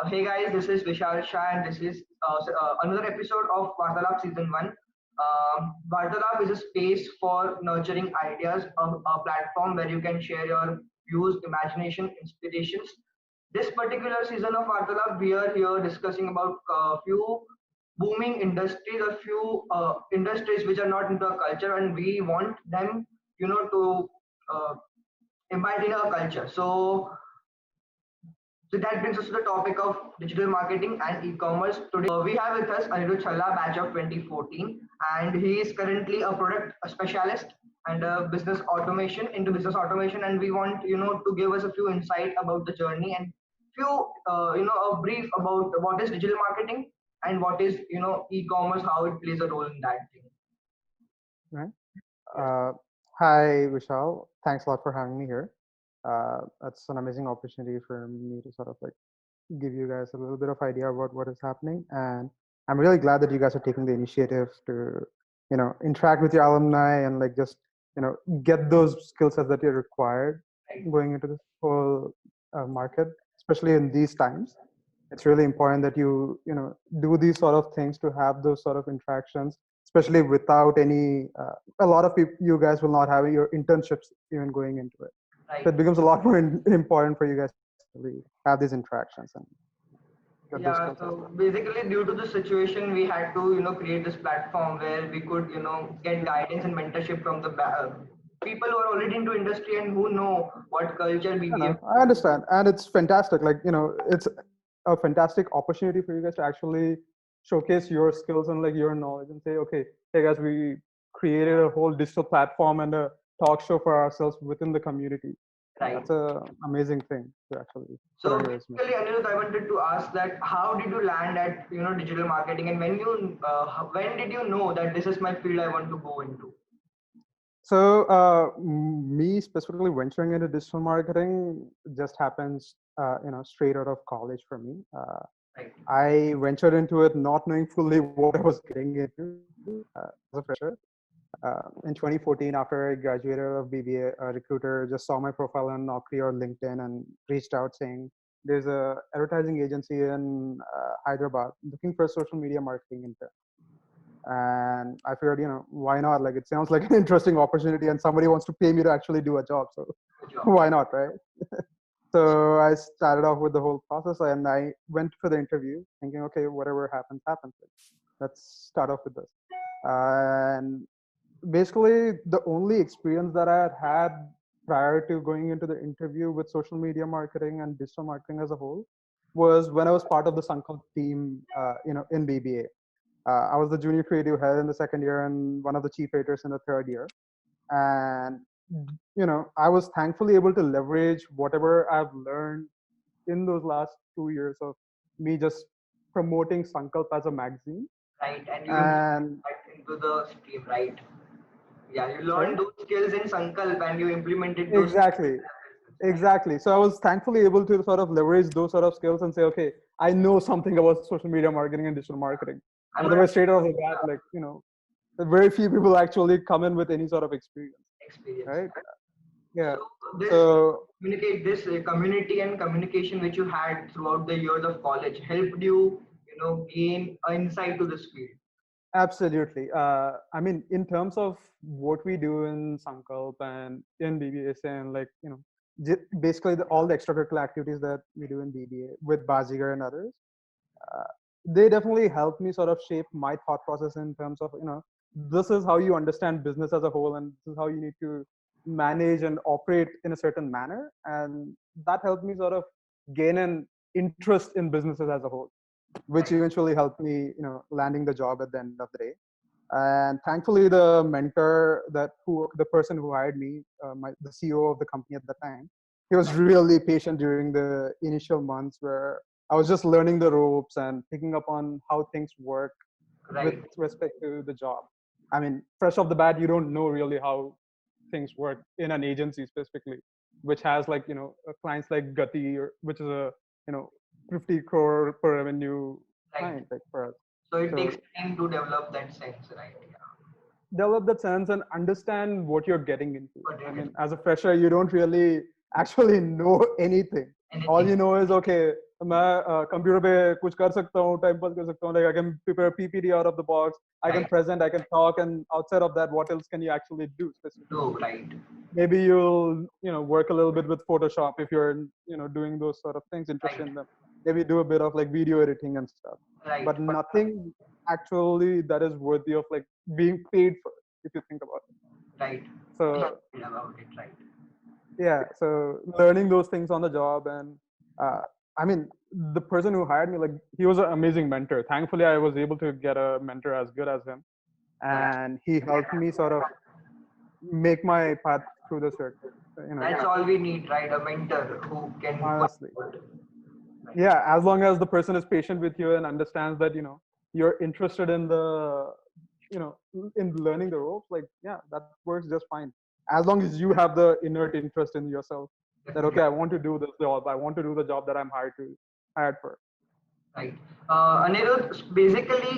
Hey guys, this is Vishal Shah, and this is another episode of Vartalaap Season 1. Vartalaap is a space for nurturing ideas, a platform where you can share your views, imagination, inspirations. This particular season of Vartalaap, we are here discussing about a few booming industries, a few industries which are not into our culture, and we want them, to uh, imbibe in our culture. So that brings us to the topic of digital marketing and e-commerce. Today, we have with us Anirudh Challa, batch of 2014, and he is currently a product specialist and a business automation. And we want to give us a few insight about the journey and few a brief about what is digital marketing and what is e-commerce, how it plays a role in that thing. Right. Yes. Hi, Vishal. Thanks a lot for having me here. It's an amazing opportunity for me to sort of like give you guys a little bit of idea about what is happening, and I'm really glad that you guys are taking the initiative to, interact with your alumni and like just, get those skill sets that you're required going into this whole market, especially in these times. It's really important that you do these sort of things to have those sort of interactions, especially without any a lot of people, you guys will not have your internships even going into it, so Right. it becomes a lot more important for you guys to really have these interactions and get those skills Yeah, as well. so basically due to the situation, we had to, create this platform where we could, get guidance and mentorship from the people who are already into industry and who know what culture I BBM. know, I understand, and it's fantastic. Like, it's a fantastic opportunity for you guys to actually showcase your skills and like your knowledge and say, okay, hey guys, we created a whole digital platform and a talk show for ourselves within the community. Right. That's a amazing thing to actually put So on your resume. basically, Anirudh, I wanted to ask that how did you land at, digital marketing, and when did you know that this is my field I want to go into? So, me specifically venturing into digital marketing just happens, straight out of college for me. Right. I ventured into it not knowing fully what I was getting into as a fresher. In 2014, after I graduated of BBA, a recruiter just saw my profile on Naukri or LinkedIn and reached out saying, "There's a advertising agency in Hyderabad looking for a social media marketing intern." And I figured, why not? Like, it sounds like an interesting opportunity, and somebody wants to pay me to actually do a job, so Good job. why not, right? So I started off with the whole process, and I went for the interview thinking, okay, whatever happens, happens. Let's start off with this. And basically, the only experience that I had prior to going into the interview with social media marketing and digital marketing as a whole was when I was part of the Sankalp team, in BBA. I was the junior creative head in the second year and one of the chief editors in the third year. And I was thankfully able to leverage whatever I've learned in those last 2 years of me just promoting Sankalp as a magazine. Right, and you implemented And that into the stream, right? Yeah, you sorry, learned those skills in Sankalp and you implemented those skills exactly, in right? exactly. So I was thankfully able to sort of leverage those sort of skills and say, okay, I know something about social media marketing and digital marketing. I'm gonna Otherwise, straight out of the bat, like, very few people actually come in with any sort of experience, experience. right? Yeah. So this So communicate this community and communication which you had throughout the years of college helped you, gain insight to this field. absolutely. I mean, in terms of what we do in Sankalp and in BBS and like, basically all the extracurricular activities that we do in BBA with Bazigar and others, uh, they definitely help me sort of shape my thought process in terms of, this is how you understand business as a whole and this is how you need to manage and operate in a certain manner. And that helped me sort of gain an interest in businesses as a whole, which Right. eventually helped me, landing the job at the end of the day. And thankfully, the mentor the person who hired me, the CEO of the company at the time, he was Right. really patient during the initial months where I was just learning the ropes and picking up on how things work with Right. respect to the job. I mean, fresh off the bat, you don't know really how things work in an agency specifically, which has like, clients like Gati, or which is a, 50 crore per revenue Right. client like for us. So it takes So time to develop that sense, right? Yeah. develop that sense and understand what you're getting into. But I it is mean, as a fresher, you don't really actually know anything. All anything. you know is, okay, मैं computer पे कुछ कर सकता हूँ, time pass कर सकता हूँ, like I can prepare PPT out of the box, I can Right. present, I can talk, and outside of that, what else can you actually do specifically? No, right. Maybe you'll work a little bit with Photoshop if you're doing those sort of things, interested Right. in them. Maybe do a bit of like video editing and stuff, Right. but nothing actually that is worthy of like being paid for, if you think about it. Right. So About it. Right. yeah, so learning those things on the job, and uh, I mean, the person who hired me, like, he was an amazing mentor. Thankfully, I was able to get a mentor as good as him, Right. and he helped me sort of make my path through the circuit. That's all we need, right? A mentor who can put Honestly, forward. Right. yeah, as long as the person is patient with you and understands that you're interested in the in learning the ropes, like, yeah, that works just fine, as long as you have the inert interest in yourself, that Definitely. okay, I want to do this job, I want to do the job that I'm hired for. Right. Anirudh, basically,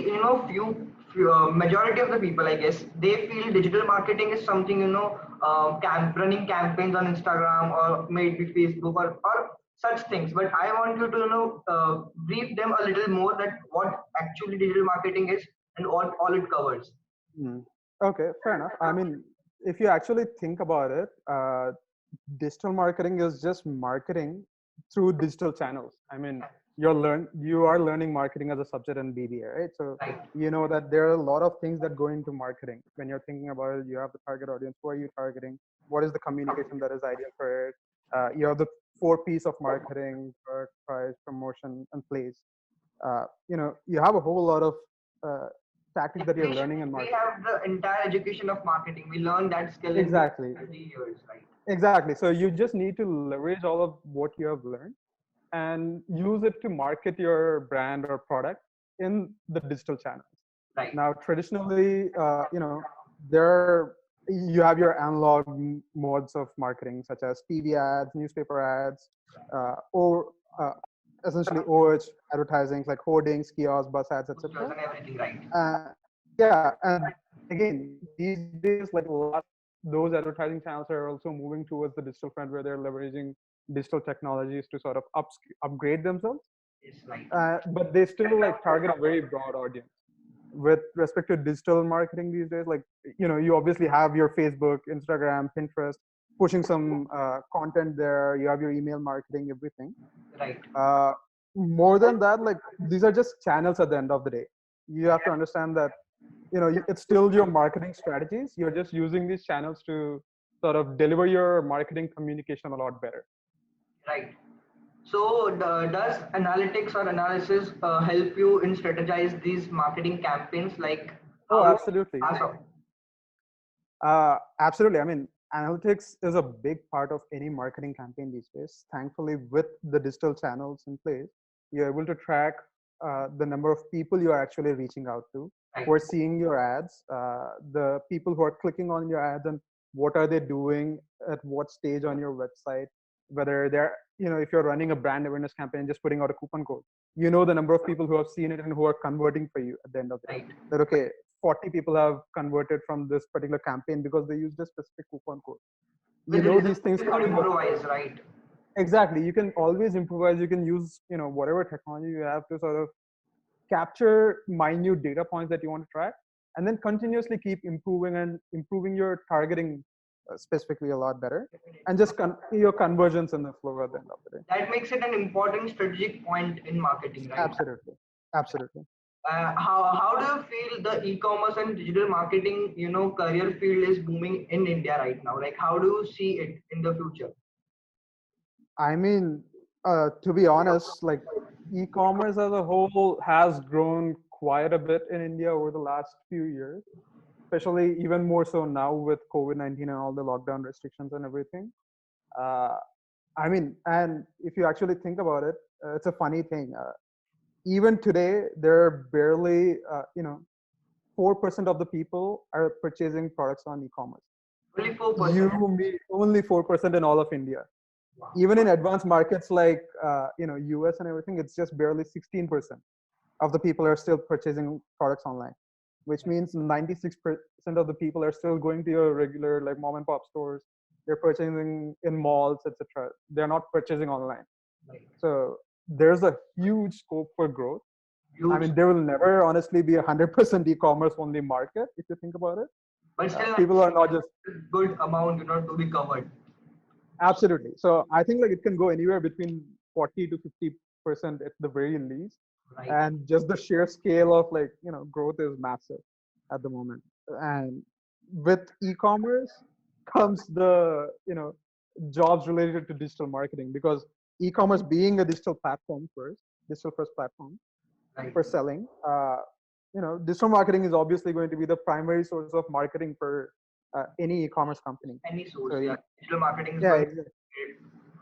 few majority of the people, I guess, they feel digital marketing is something, running campaigns on Instagram or maybe Facebook or such things. But I want you to, brief them a little more that what actually digital marketing is and what all it covers. Mm. Okay, fair enough. I mean, if you actually think about it, digital marketing is just marketing through digital channels. I mean, you are learning marketing as a subject in BBA, right? So Right. you know that there are a lot of things that go into marketing. When you're thinking about it, you have the target audience. Who are you targeting? What is the communication that is ideal for it? You have the four P's of marketing: product, price, promotion, and place. You have a whole lot of uh, tactics that you're Education, learning in we marketing. have the entire education of marketing. We learn that skill in Exactly. 30 years, right? Exactly. So you just need to leverage all of what you have learned and use it to market your brand or product in the digital channels. Right. Now, traditionally, there you have your analog modes of marketing, such as TV ads, newspaper ads, or essentially OH advertising like hoardings, kiosks, bus ads, Posters etc. and everything, right? Yeah, and again, these days, like those advertising channels are also moving towards the digital front, where they're leveraging digital technologies to sort of upgrade themselves. Yes, right. But they still like target a very broad audience. With respect to digital marketing these days, like you obviously have your Facebook, Instagram, Pinterest, pushing some content there. You have your email marketing, everything. Right. Uh, More than that, like these are just channels at the end of the day. You have to understand that it's still your marketing strategies. You're just using these channels to sort of deliver your marketing communication a lot better. Right. So, does analytics or analysis help you in strategize these marketing campaigns? Like Oh, how you absolutely. pass on? Absolutely. I mean, analytics is a big part of any marketing campaign these days. Thankfully, with the digital channels in place, you're able to track the number of people you are actually reaching out to, who Right. are seeing your ads, the people who are clicking on your ads, and what are they doing at what stage on your website. Whether they're, if you're running a brand awareness campaign, just putting out a coupon code, the number of people who have seen it and who are converting for you at the end of the day. Right. That okay, 40 people have converted from this particular campaign because they used a specific coupon code. With results, These things you could coming up. improvise, right? Exactly. You can always improvise. You can use, whatever technology you have to sort of capture minute data points that you want to track, and then continuously keep improving and improving your targeting specifically a lot better, and just your conversions in the flow at the end of the day. That makes it an important strategic point in marketing, right? Absolutely. Absolutely. How do you feel the e-commerce and digital marketing, career field is booming in India right now? Like, how do you see it in the future? I mean, to be honest, like e-commerce as a whole has grown quite a bit in India over the last few years, especially even more so now with COVID-19 and all the lockdown restrictions and everything. Uh, I mean, and if you actually think about it, it's a funny thing. Even today, there are barely, 4% of the people are purchasing products on e-commerce. Only 4%. You meet only 4% in all of India. Wow. Even in advanced markets like US and everything, it's just barely 16% of the people are still purchasing products online, which means 96% of the people are still going to your regular like mom and pop stores. They're purchasing in malls, etc. They're not purchasing online. Right. So there's a huge scope for growth. I Huge, mean, there will never honestly be 100% e-commerce only market if you think about it. but still People are not just a good amount, to be covered. absolutely. So I think like it can go anywhere between 40 to 50% at the very least, Right. and just the sheer scale of like growth is massive at the moment. And with e-commerce comes the jobs related to digital marketing, because e-commerce being a digital first platform Right. for selling, digital marketing is obviously going to be the primary source of marketing for any e-commerce company. Any source, So yeah. Digital marketing is yeah, going to play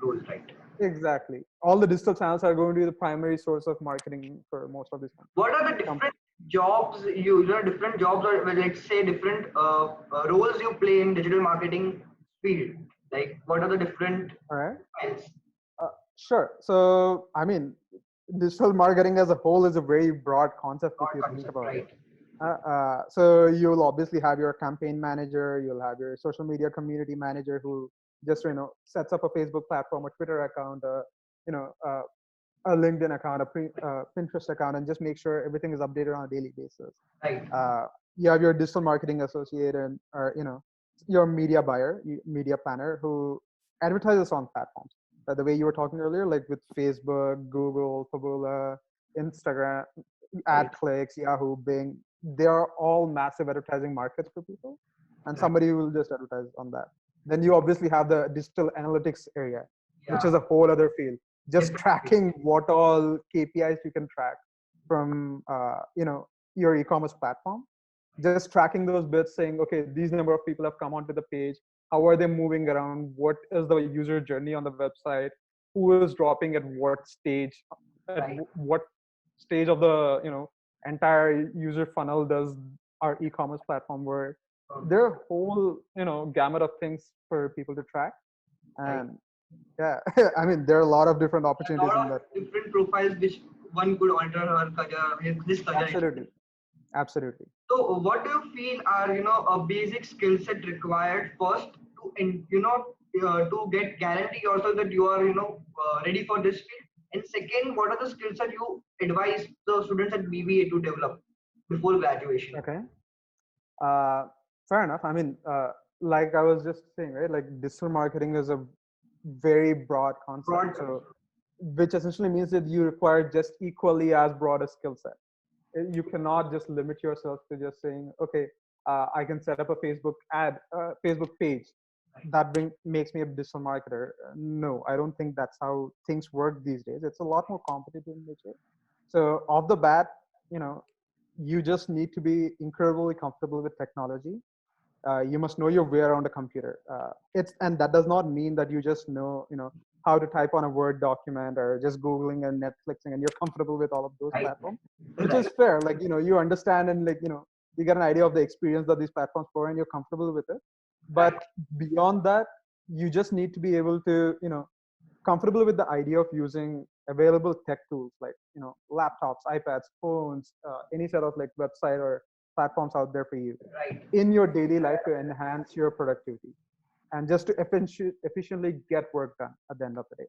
roles, right? exactly. All the digital channels are going to be the primary source of marketing for most of these What are the different companies. jobs different jobs, or well, let's say different roles you play in digital marketing field? Like, what are the different All right. files? Sure. So, I mean, digital marketing as a whole is a very broad concept if you Not think concept, about it. right? So you'll obviously have your campaign manager, you'll have your social media community manager who just sets up a Facebook platform, a Twitter account, you know uh, a LinkedIn account, a Pinterest account, and just make sure everything is updated on a daily basis. Right. Uh, you have your digital marketing associate, and or your media buyer, media planner, who advertises on platforms. The way you were talking earlier, like with Facebook, Google, Taboola, Instagram, Right. AdClicks, Yahoo, Bing, they are all massive advertising markets for people, and Right. somebody will just advertise on that. Then you obviously have the digital analytics area, which is Yeah. a whole other field, just Definitely. tracking what all KPIs you can track from your e-commerce platform, just tracking those bits, saying, okay, these number of people have come onto the page, how are they moving around, what is the user journey on the website, who is dropping at what stage, at Right. what stage of the entire user funnel does our e-commerce platform work. There Okay. are a whole gamut of things for people to track. Right. And yeah, I mean, there are a lot of different A opportunities lot in of that. different profiles which one could alter her career, his career. Absolutely, absolutely. So, what do you feel are a basic skill set required first to to get guarantee yourself that you are ready for this field? And second, what are the skills that you advise the students at BBA to develop before graduation? Okay. Uh, Fair enough. I mean, like I was just saying, right? Like digital marketing is a very broad concept. Broad So, concept. which essentially means that you require just equally as broad a skill set. You cannot just limit yourself to just saying, okay, I can set up a Facebook page. Right. Makes me a digital marketer. No, I don't think that's how things work these days. It's a lot more competitive in nature. So off the bat, you know, you just need to be incredibly comfortable with technology. You must know your way around a computer. And that does not mean that you just know, how to type on a Word document or just Googling and Netflixing and you're comfortable with all of those Right. platforms, which is Right. fair. Like, you understand and like, you get an idea of the experience that these platforms provide and you're comfortable with it. But Right. beyond that, you just need to be able to, comfortable with the idea of using available tech tools like laptops, iPads, phones, any sort of like website or platforms out there for you Right. in your daily life to enhance your productivity and just to efficiently get work done at the end of the day.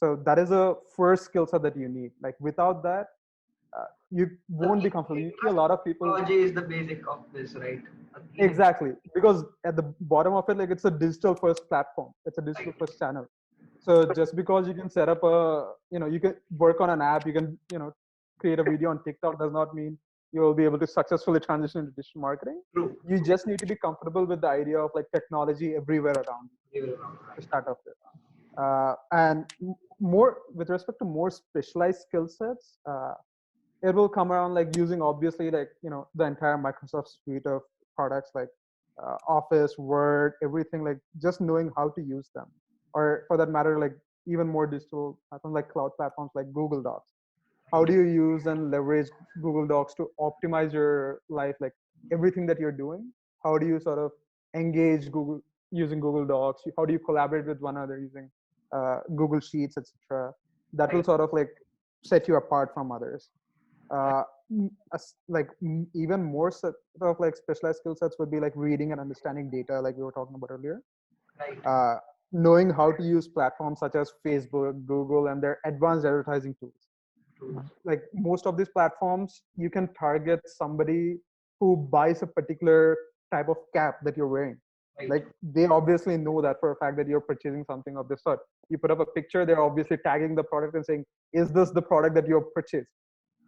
So that is a first skill set that you need. Like without that, you A won't be keen comfortable. You see a interest lot of in people. technology is the basic of this, right? A keen interest. Exactly, because at the bottom of it, like it's a digital first platform, it's a digital Right. first channel. So just because you can set up you can work on an app, you can create a video on TikTok, does not mean you will be able to successfully transition into digital marketing. True. You just need to be comfortable with the idea of like technology everywhere around you to Right. start off with. And more with respect to more specialized skill sets, it will come around like using obviously like the entire Microsoft suite of products like Office, Word, everything, like just knowing how to use them, or for that matter like even more digital platforms like cloud platforms like Google Docs. How do you use and leverage Google Docs to optimize your life, like everything that you're doing? How do you sort of engage Google using Google Docs? How do you collaborate with one another using Google Sheets, etc.? That will Right. sort of like set you apart from others. uh, Even more sort of like specialized skill sets would be like reading and understanding data, like we were talking about earlier. Right. Uh, knowing how to use platforms such as Facebook, Google, and their advanced advertising tools. True. Like most of these platforms, you can target somebody who buys a particular type of cap that you're wearing. Right. Like they obviously know that for a fact that you're purchasing something of this sort. You put up a picture, they're obviously tagging the product and saying, is this the product that you've purchased?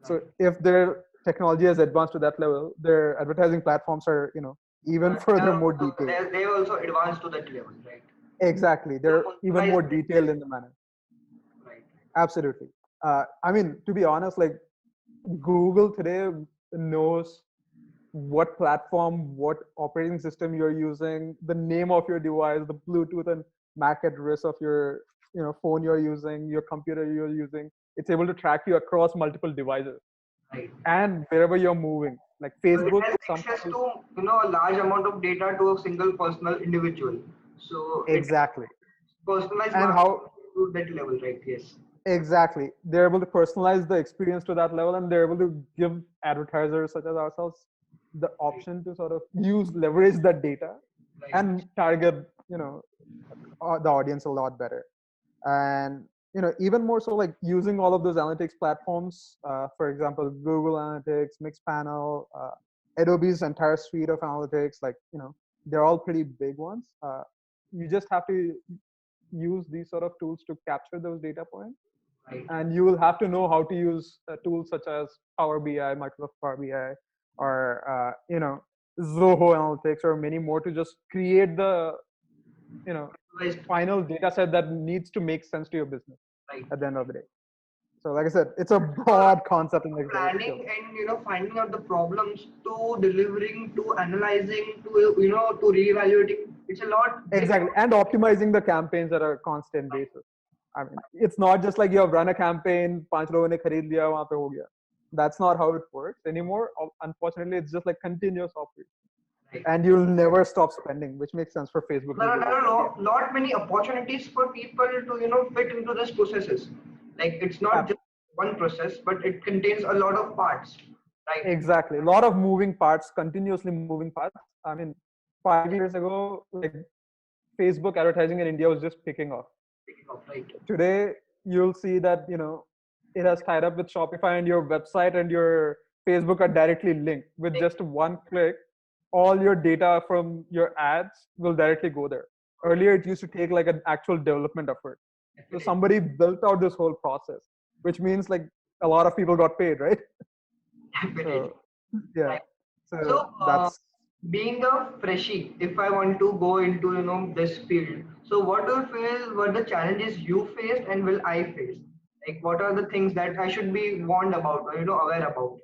So Right. if their technology has advanced to that level, their advertising platforms are, even further more detailed. They also advanced to that level, right? Exactly. They They're even personalize more it. detailed in the manner. Right. Absolutely. I mean, to be honest, like Google today knows what platform, what operating system you're using, the name of your device, the Bluetooth and MAC address of your, phone you're using, your computer you're using. It's able to track you across multiple devices Right. and wherever you're moving. Like So it Facebook has somehow access is to a large amount of data to a single personal individual. So it exactly. personalized And marketing how to that level, right? Yes. exactly they're able to personalize the experience to that level, and they're able to give advertisers such as ourselves the Right. option to sort of leverage that data Right. and target the audience a lot better. And even more so, like using all of those analytics platforms, for example Google Analytics, Mixpanel, Adobe's entire suite of analytics, like they're all pretty big ones. You just have to use these sort of tools to capture those data points, Right. and you will have to know how to use tools such as Power BI, Microsoft Power BI, or Zoho Analytics, or many more to just create the you know Personalized. final data set that needs to make sense to your business Right. at the end of the day. So, like I said, it's a broad concept and executive skill. Planning and finding out the problems to delivering to analyzing to to reevaluating. It's a lot. There's Exactly, and optimizing the campaigns at a constant basis. I mean, it's not just like you have run a campaign, पांच लोगों ने खरीद लिया, वहाँ पे हो गया. That's not how it works anymore. Unfortunately, it's just like continuous operation, right. and you'll never stop spending, which makes sense for Facebook, There are, Google, there and are India. lot many opportunities for people to fit into this processes. Like it's not just Absolutely. one process, but it contains a lot of parts, right? Exactly. A lot of moving parts, continuously moving parts. I mean, 5 years ago, like Facebook advertising in India was just picking off. Picking up, right? Today, you'll see that it has tied up with Shopify, and your website and your Facebook are directly linked. With just one click, all your data from your ads will directly go there. Earlier, it used to take like an actual development effort. So Definitely, somebody built out this whole process, which means like a lot of people got paid, right? definitely. So yeah, Right. so So, that's being a freshie, if I want to go into this field, so what do you feel were the challenges you faced and will I face? Like, what are the things that I should be warned about or aware about?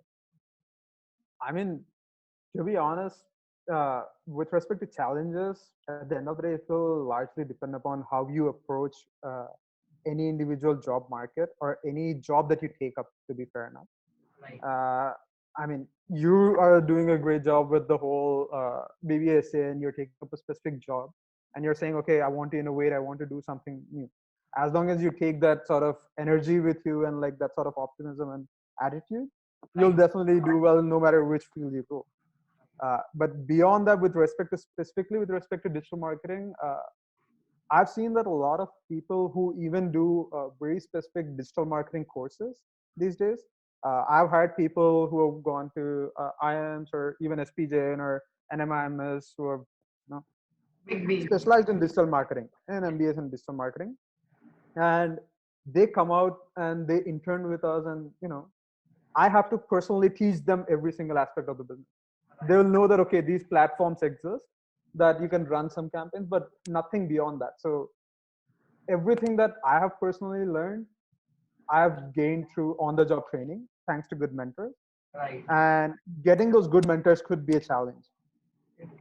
I mean, to be honest, with respect to challenges, at the end of the day, it will largely depend upon how you approach any individual job market or any job that you take up, to be fair enough. Right. I mean, you are doing a great job with the whole BBSA, and you're taking up a specific job, and you're saying, okay, I want to innovate, I want to do something new. As long as you take that sort of energy with you and like that sort of optimism and attitude, you'll Right. definitely do well no matter which field you go. But beyond that, with respect to specifically with respect to digital marketing, I've seen that a lot of people who even do very specific digital marketing courses these days. I've had people who have gone to IIMs or even SPJ or NMIMS who are Big B. specialized in digital marketing and MBAs in digital marketing, and they come out and they intern with us, and I have to personally teach them every single aspect of the business. They will know that okay, these platforms exist, that you can run some campaigns, but nothing beyond that. So everything that I have personally learned, I have gained through on the job training, thanks to good mentors. Right. And getting those good mentors could be a challenge.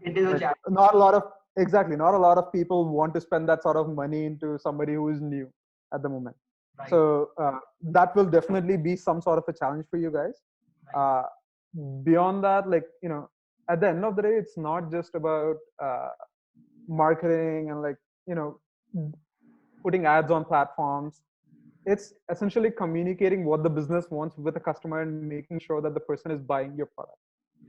It is a Like challenge. not a lot of exactly, not a lot of people want to spend that sort of money into somebody who is new at the moment. Right. So that will definitely be some sort of a challenge for you guys. Right. Uh, Beyond that, like at the end of the day, it's not just about marketing and like you know putting ads on platforms. It's essentially communicating what the business wants with the customer and making sure that the person is buying your product.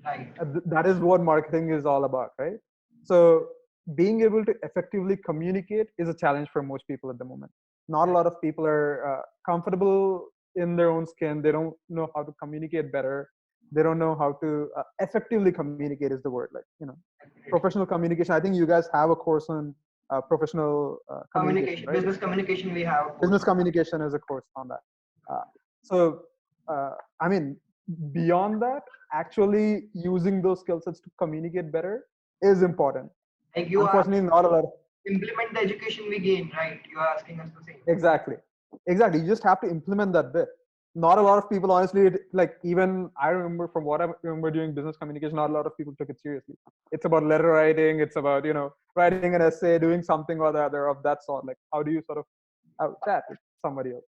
Right. That is what marketing is all about, right? So being able to effectively communicate is a challenge for most people at the moment. Not a lot of people are comfortable in their own skin. They don't know how to communicate better. They don't know how to effectively communicate is the word. Like, professional communication. I think you guys have a course on professional communication, Communication, right? business communication, we have a course. Business communication is a course on that. Uh, so, I mean, beyond that, actually using those skill sets to communicate better is important. Like you are Unfortunately, not a lot. implement the education we gain, right? You are asking us the same. Exactly. You just have to implement that bit. Not a lot of people, honestly, like even I remember from what I remember doing business communication, not a lot of people took it seriously. It's about letter writing. It's about, writing an essay, doing something or the other of that sort. Like, how do you sort of chat with somebody else?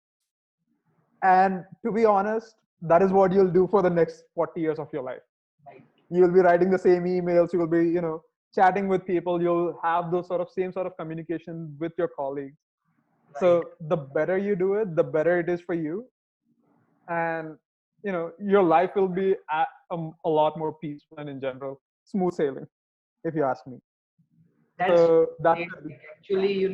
And to be honest, that is what you'll do for the next 40 years of your life. Right. You'll be writing the same emails. You will be, chatting with people. You'll have those same sort of communication with your colleagues. Right. So the better you do it, the better it is for you. And, your life will be a lot more peaceful and in general, smooth sailing, if you ask me. That's That's great. Actually,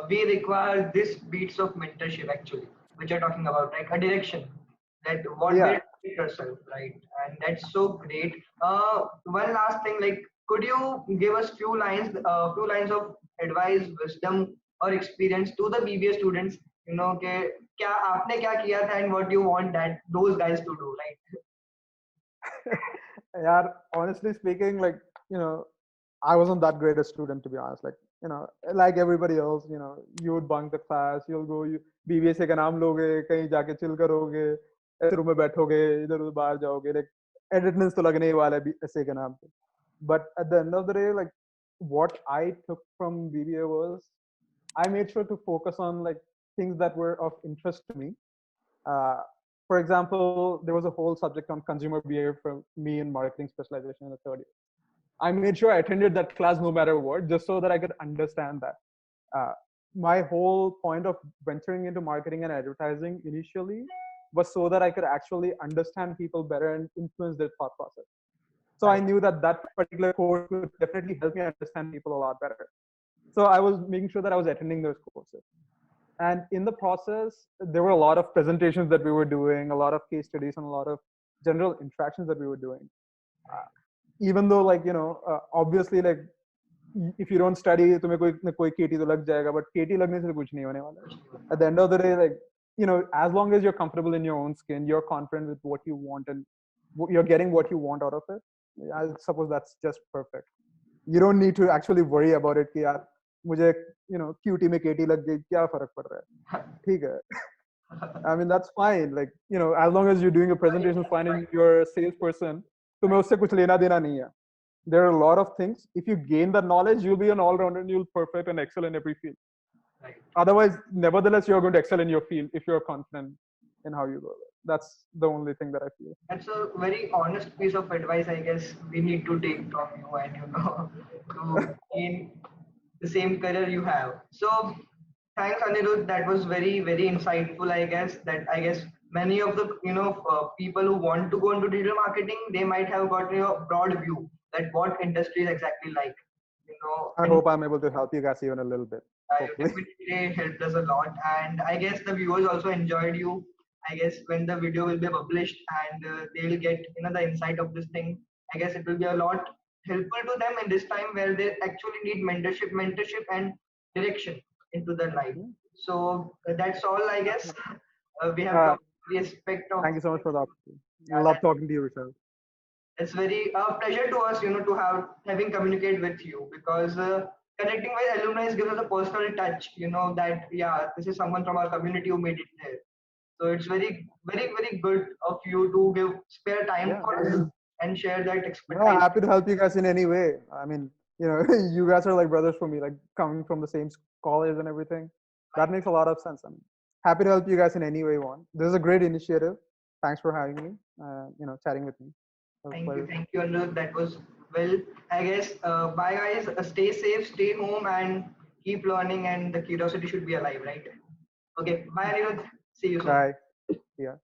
we require this beats of mentorship actually, which you're talking about, like a direction that what way yeah. to take yourself, right? And that's so great. One last thing, like, could you give us few lines of advice, wisdom, or experience to the BBA students? कि क्या आपने क्या किया था and what you want that those guys to do, right? Yeah, honestly speaking, like, I wasn't that great a student, to be honest. Like, like everybody else, you would bunk the class, you'll go, BBA से का नाम लोगे, कहीं जाके chill करोगे, ऐसे room में बैठोगे, इधर उधर बाहर जाओगे, like attendance तो लगने ही वाला है ऐसे के नाम पे. But at the end of the day, like, what I took from BBA was I made sure to focus on like things that were of interest to me. Uh, for example, there was a whole subject on consumer behavior for me in marketing specialization in the third year. I made sure I attended that class no matter what, just so that I could understand that. Uh, my whole point of venturing into marketing and advertising initially was so that I could actually understand people better and influence their thought process. So I knew that that particular course would definitely help me understand people a lot better. So I was making sure that I was attending those courses. And in the process, there were a lot of presentations that we were doing, a lot of case studies, and a lot of general interactions that we were doing. Even though, like, obviously, like, if you don't study, तुम्हें कोई KT तो लग जाएगा, but KT लगने से तो कुछ नहीं होने वाला. At the end of the day, like, as long as you're comfortable in your own skin, you're confident with what you want, and you're getting what you want out of it, I suppose that's just perfect. You don't need to actually worry about it कि यार मुझे QT में KT लग गई, क्या फर्क पड़ रहा है? ठीक है. I mean, that's fine. Like, as long as you're doing a presentation fine and you're a salesperson, तुम्हें उससे कुछ लेना देना नहीं है. There are a lot of things. If you gain that knowledge, you'll be an all-rounder and you'll perfect and excel in every field. Right. Otherwise, nevertheless, you're going to excel in your field if you're confident in how you go. That's the only thing that I feel. That's a very honest piece of advice, I guess, we need to take from you and to gain the same career you have. So thanks, Anirudh. That was very, very insightful, I guess. That I guess many of the people who want to go into digital marketing, they might have got a broad view that what industry is exactly like. I hope I'm able to help you guys even a little bit. You Hopefully. definitely helped us a lot, and I guess the viewers also enjoyed you. I guess when the video will be published and they will get the insight of this thing, I guess it will be a lot helpful to them in this time where they actually need mentorship and direction into their life. So that's all, I guess. We have talked the aspect of. Thank you so much for the opportunity. Yeah, Love talking to you, Richard. it's very pleasure to us, to having communicate with you, because connecting with alumni gives us a personal touch. That yeah, this is someone from our community who made it there. So it's very, very, very good of you to give spare time for us and share that No, expertise. happy to help you guys in any way. I mean, you guys are like brothers for me, like coming from the same college and everything. That makes a lot of sense. I'm happy to help you guys in any way you want. This is a great initiative. Thanks for having me, chatting with me. Thank you, Anirudh. That was well. I guess. Bye, guys. Stay safe, stay home, and keep learning. And the curiosity should be alive, right? Okay. Bye, Anirudh. See you soon. Bye. Yeah.